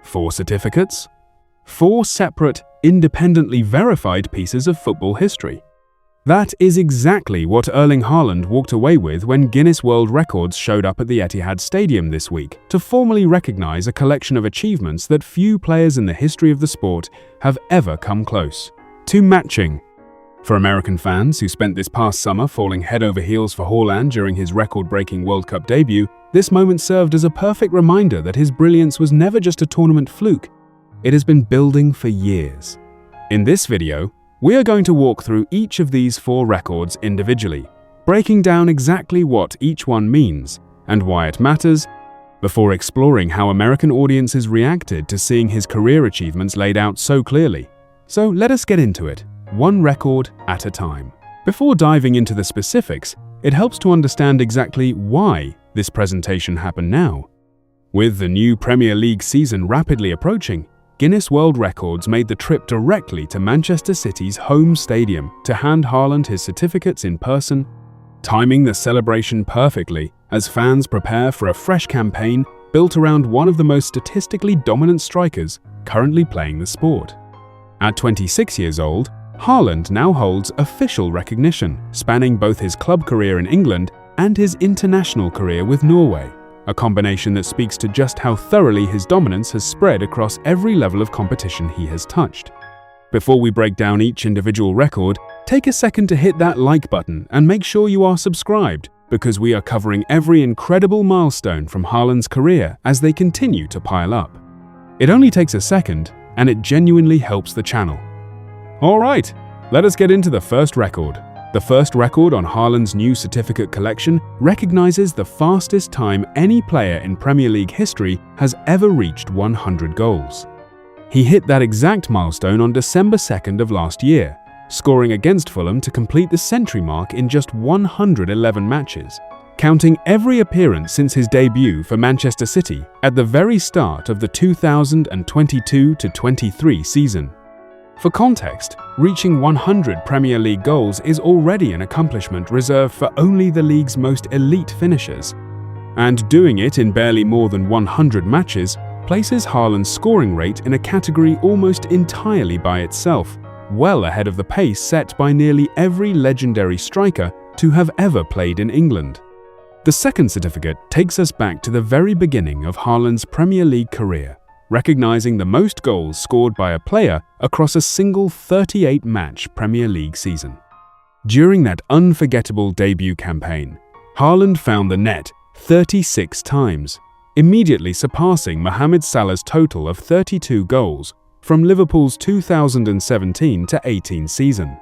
4 certificates? 4 separate, independently verified pieces of football history. That is exactly what Erling Haaland walked away with when Guinness World Records showed up at the Etihad Stadium this week to formally recognize a collection of achievements that few players in the history of the sport have ever come close to matching. For American fans who spent this past summer falling head over heels for Haaland during his record-breaking World Cup debut, this moment served as a perfect reminder that his brilliance was never just a tournament fluke. It has been building for years. In this video, we are going to walk through each of these 4 records individually, breaking down exactly what each one means and why it matters, before exploring how American audiences reacted to seeing his career achievements laid out so clearly. So let us get into it, one record at a time. Before diving into the specifics, it helps to understand exactly why this presentation happened now. With the new Premier League season rapidly approaching, Guinness World Records made the trip directly to Manchester City's home stadium to hand Haaland his certificates in person, timing the celebration perfectly as fans prepare for a fresh campaign built around one of the most statistically dominant strikers currently playing the sport. At 26 years old, Haaland now holds official recognition, spanning both his club career in England and his international career with Norway, a combination that speaks to just how thoroughly his dominance has spread across every level of competition he has touched. Before we break down each individual record, take a second to hit that like button and make sure you are subscribed, because we are covering every incredible milestone from Haaland's career as they continue to pile up. It only takes a second, and it genuinely helps the channel. Alright, let us get into the first record. The first record on Haaland's new certificate collection recognizes the fastest time any player in Premier League history has ever reached 100 goals. He hit that exact milestone on December 2nd of last year, scoring against Fulham to complete the century mark in just 111 matches, counting every appearance since his debut for Manchester City at the very start of the 2022-23 season. For context, reaching 100 Premier League goals is already an accomplishment reserved for only the league's most elite finishers, and doing it in barely more than 100 matches places Haaland's scoring rate in a category almost entirely by itself, well ahead of the pace set by nearly every legendary striker to have ever played in England. The second certificate takes us back to the very beginning of Haaland's Premier League career, recognizing the most goals scored by a player across a single 38-match Premier League season. During that unforgettable debut campaign, Haaland found the net 36 times, immediately surpassing Mohamed Salah's total of 32 goals from Liverpool's 2017-18 season.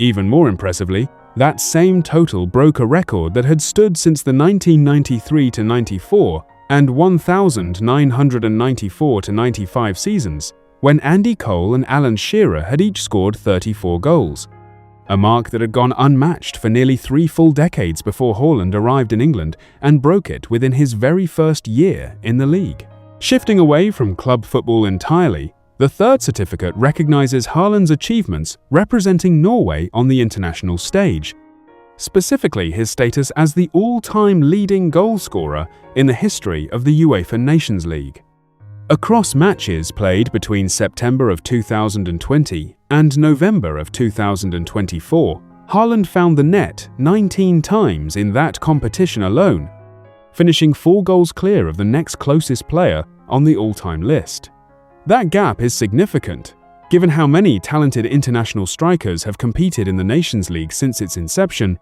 Even more impressively, that same total broke a record that had stood since the 1993-94 and 1994-95 seasons, when Andy Cole and Alan Shearer had each scored 34 goals, a mark that had gone unmatched for nearly 3 full decades before Haaland arrived in England and broke it within his very first year in the league. Shifting away from club football entirely, the third certificate recognizes Haaland's achievements representing Norway on the international stage, specifically his status as the all-time leading goal scorer in the history of the UEFA Nations League. Across matches played between September of 2020 and November of 2024, Haaland found the net 19 times in that competition alone, finishing 4 goals clear of the next closest player on the all-time list. That gap is significant, given how many talented international strikers have competed in the Nations League since its inception,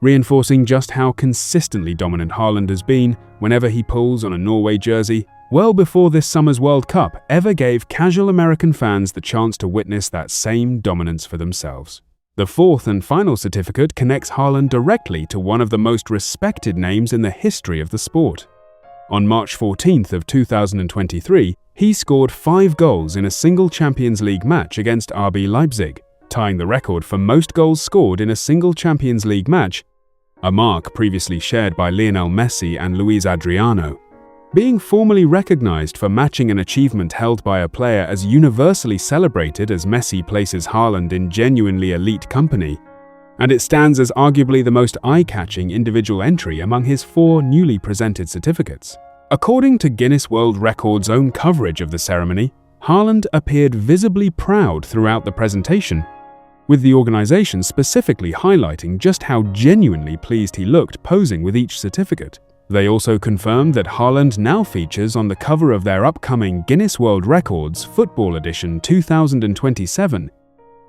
reinforcing just how consistently dominant Haaland has been whenever he pulls on a Norway jersey, well before this summer's World Cup ever gave casual American fans the chance to witness that same dominance for themselves. The fourth and final certificate connects Haaland directly to one of the most respected names in the history of the sport. On March 14th of 2023, he scored 5 goals in a single Champions League match against RB Leipzig, tying the record for most goals scored in a single Champions League match, a mark previously shared by Lionel Messi and Luis Adriano. Being formally recognized for matching an achievement held by a player as universally celebrated as Messi places Haaland in genuinely elite company, and it stands as arguably the most eye-catching individual entry among his 4 newly presented certificates. According to Guinness World Records' own coverage of the ceremony, Haaland appeared visibly proud throughout the presentation, with the organization specifically highlighting just how genuinely pleased he looked posing with each certificate. They also confirmed that Haaland now features on the cover of their upcoming Guinness World Records Football Edition 2027,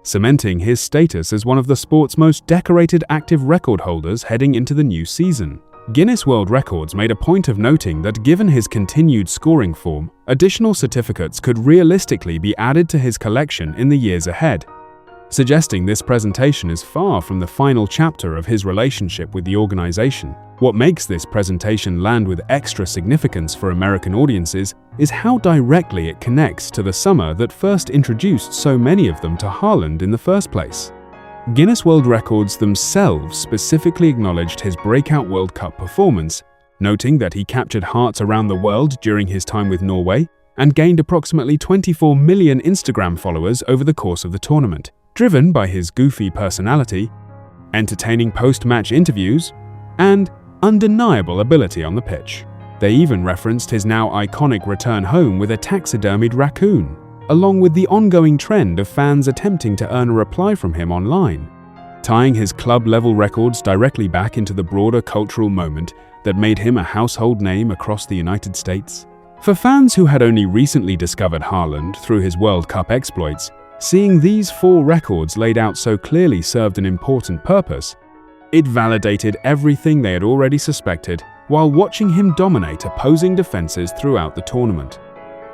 cementing his status as one of the sport's most decorated active record holders heading into the new season. Guinness World Records made a point of noting that given his continued scoring form, additional certificates could realistically be added to his collection in the years ahead, suggesting this presentation is far from the final chapter of his relationship with the organization. What makes this presentation land with extra significance for American audiences is how directly it connects to the summer that first introduced so many of them to Haaland in the first place. Guinness World Records themselves specifically acknowledged his breakout World Cup performance, noting that he captured hearts around the world during his time with Norway and gained approximately 24 million Instagram followers over the course of the tournament, driven by his goofy personality, entertaining post-match interviews, and undeniable ability on the pitch. They even referenced his now iconic return home with a taxidermied raccoon, along with the ongoing trend of fans attempting to earn a reply from him online, tying his club-level records directly back into the broader cultural moment that made him a household name across the United States. For fans who had only recently discovered Haaland through his World Cup exploits, seeing these 4 records laid out so clearly served an important purpose. It validated everything they had already suspected while watching him dominate opposing defenses throughout the tournament.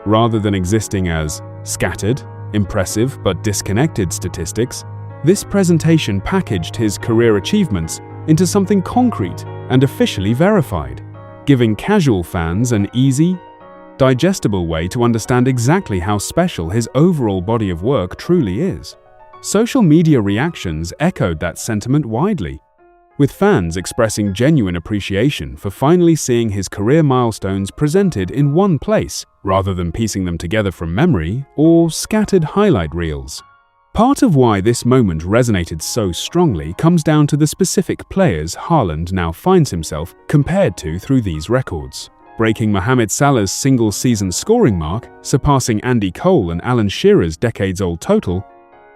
Rather than existing as scattered, impressive but disconnected statistics, this presentation packaged his career achievements into something concrete and officially verified, giving casual fans an easy, digestible way to understand exactly how special his overall body of work truly is. Social media reactions echoed that sentiment widely, with fans expressing genuine appreciation for finally seeing his career milestones presented in one place, rather than piecing them together from memory or scattered highlight reels. Part of why this moment resonated so strongly comes down to the specific players Haaland now finds himself compared to through these records. Breaking Mohamed Salah's single-season scoring mark, surpassing Andy Cole and Alan Shearer's decades-old total,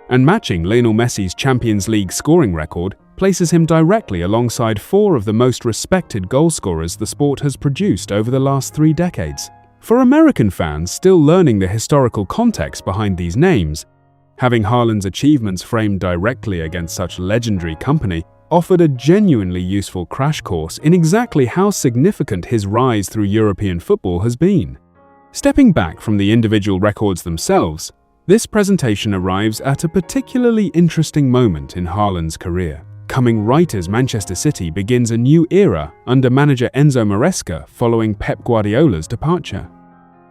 and matching Lionel Messi's Champions League scoring record, places him directly alongside 4 of the most respected goalscorers the sport has produced over the last 3 decades. For American fans still learning the historical context behind these names, having Haaland's achievements framed directly against such legendary company offered a genuinely useful crash course in exactly how significant his rise through European football has been. Stepping back from the individual records themselves, this presentation arrives at a particularly interesting moment in Haaland's career, coming right as Manchester City begins a new era under manager Enzo Maresca following Pep Guardiola's departure.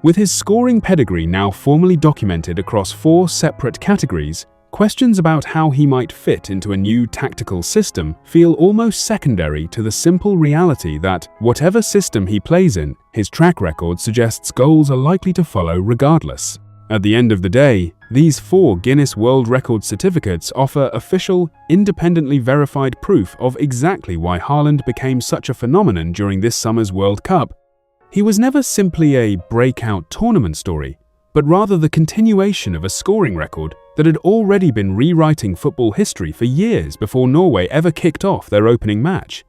With his scoring pedigree now formally documented across 4 separate categories, questions about how he might fit into a new tactical system feel almost secondary to the simple reality that, whatever system he plays in, his track record suggests goals are likely to follow regardless. At the end of the day, these 4 Guinness World Records certificates offer official, independently verified proof of exactly why Haaland became such a phenomenon during this summer's World Cup. He was never simply a breakout tournament story, but rather the continuation of a scoring record that had already been rewriting football history for years before Norway ever kicked off their opening match.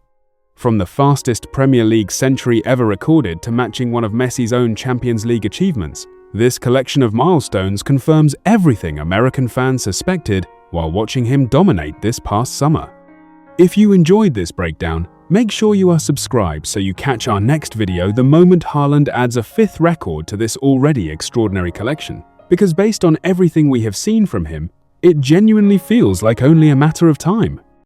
From the fastest Premier League century ever recorded to matching one of Messi's own Champions League achievements, this collection of milestones confirms everything American fans suspected while watching him dominate this past summer. If you enjoyed this breakdown, make sure you are subscribed so you catch our next video the moment Haaland adds a 5th record to this already extraordinary collection, because based on everything we have seen from him, it genuinely feels like only a matter of time.